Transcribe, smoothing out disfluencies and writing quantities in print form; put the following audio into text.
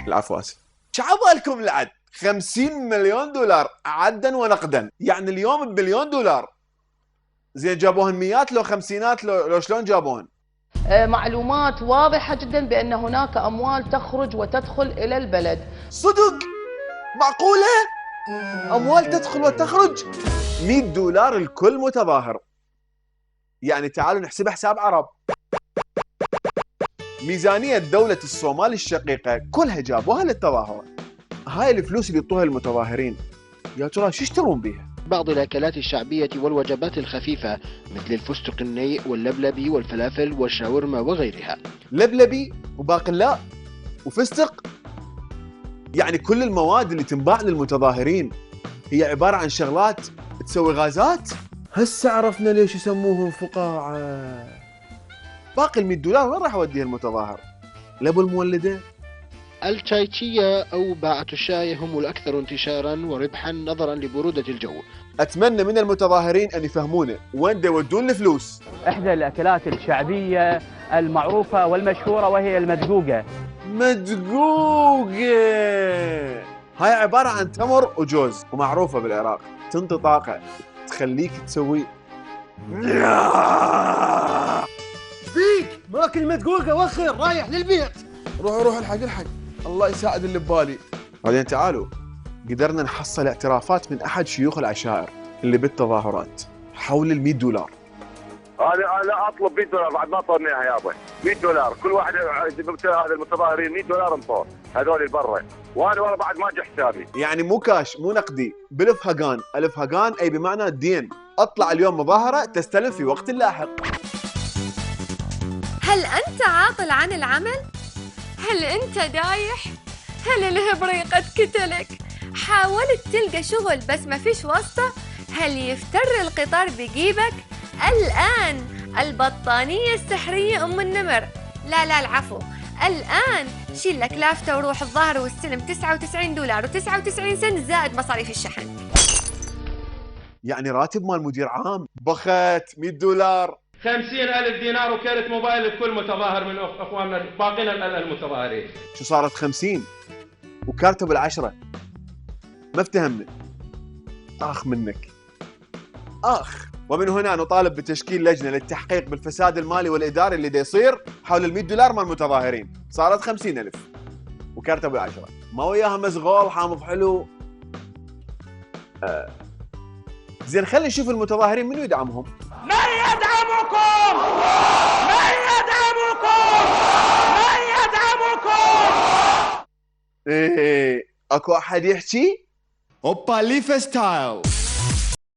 العفو اسف. شعبالكم العد 50 مليون دولار عدا ونقدا، يعني اليوم ببليون دولار. زين جابوهن مئات لو خمسينات لو شلون جابوهن؟ معلومات واضحة جدا بأن هناك أموال تخرج وتدخل إلى البلد. صدق؟ معقولة؟ أموال تدخل وتخرج؟ 100 دولار لكل متظاهر. يعني تعالوا نحسبها حساب عرب. ميزانية دولة الصومال الشقيقة كلها جابوها للتظاهرات. هاي الفلوس اللي يعطوها المتظاهرين يا ترى شو يشترون بيها؟ بعض الأكلات الشعبية والوجبات الخفيفة مثل الفستق الني واللبلبي والفلافل والشاورما وغيرها. لبلبي وباقلاء وفستق، يعني كل المواد اللي تنباع للمتظاهرين هي عبارة عن شغلات تسوي غازات؟ هسه عرفنا ليش يسموهم فقاعة. باقي ال100 دولار وين راح اوديها المتظاهر؟ لابو المولدة؟ الشايشية أو باعة الشاي هم الأكثر انتشارا وربحا نظرا لبرودة الجو. أتمنى من المتظاهرين أن يفهمونا وين يودون الفلوس. إحدى الأكلات الشعبية المعروفة والمشهورة وهي المدقوقة. مدقوقة هاي عبارة عن تمر وجوز ومعروفة بالعراق، تنطي طاقة تخليك تسوي بيك ماكل مدقوقة وخر رايح للبيت. روح الحق الله يساعد اللي ببالي. بعدين تعالوا قدرنا نحصل اعترافات من أحد شيوخ العشائر اللي بالتظاهرات حول ال100 دولار. انا اطلب 100 دولار بعد ما طورني اياها يابا. 100 دولار كل واحد. هذا المتظاهرين 100 دولار انطوه هذول برا، وانا والله بعد ما اجي حسابي. يعني مو كاش مو نقدي، بالف هقان. الف هقان اي بمعنى الدين. اطلع اليوم مظاهره تستلم في وقت لاحق. هل انت عاطل عن العمل؟ هل انت دايح؟ هل الهبري قد كتلك؟ حاولت تلقى شغل بس ما فيش واسطة؟ هل يفتر القطار بجيبك؟ الآن البطانية السحرية أم النمر. لا العفو، الآن شيل لك لافتة وروح الظاهر واستلم 99 دولار و99 سنت زائد مصاريف الشحن. يعني راتب مال مدير عام. بخت 100 دولار 50,000 دينار وكارت موبايل لكل متظاهر من اخواننا باقين المتظاهرين. شو صارت 50 وكارته بالعشرة؟ ما افتهمنا. اخ منك اخ. ومن هنا نطالب بتشكيل لجنة للتحقيق بالفساد المالي والإداري اللي دا يصير حول ال100 دولار مال المتظاهرين. صارت 50,000 وكارته بالعشرة، ما وياها مزغول حامض حلو. زين خلي نشوف المتظاهرين منو يدعمهم. من يدعمكم؟ من يدعمكم؟ من يدعمكم؟ ايه اكو احد يحكي؟ اوبا ليفا ستايل.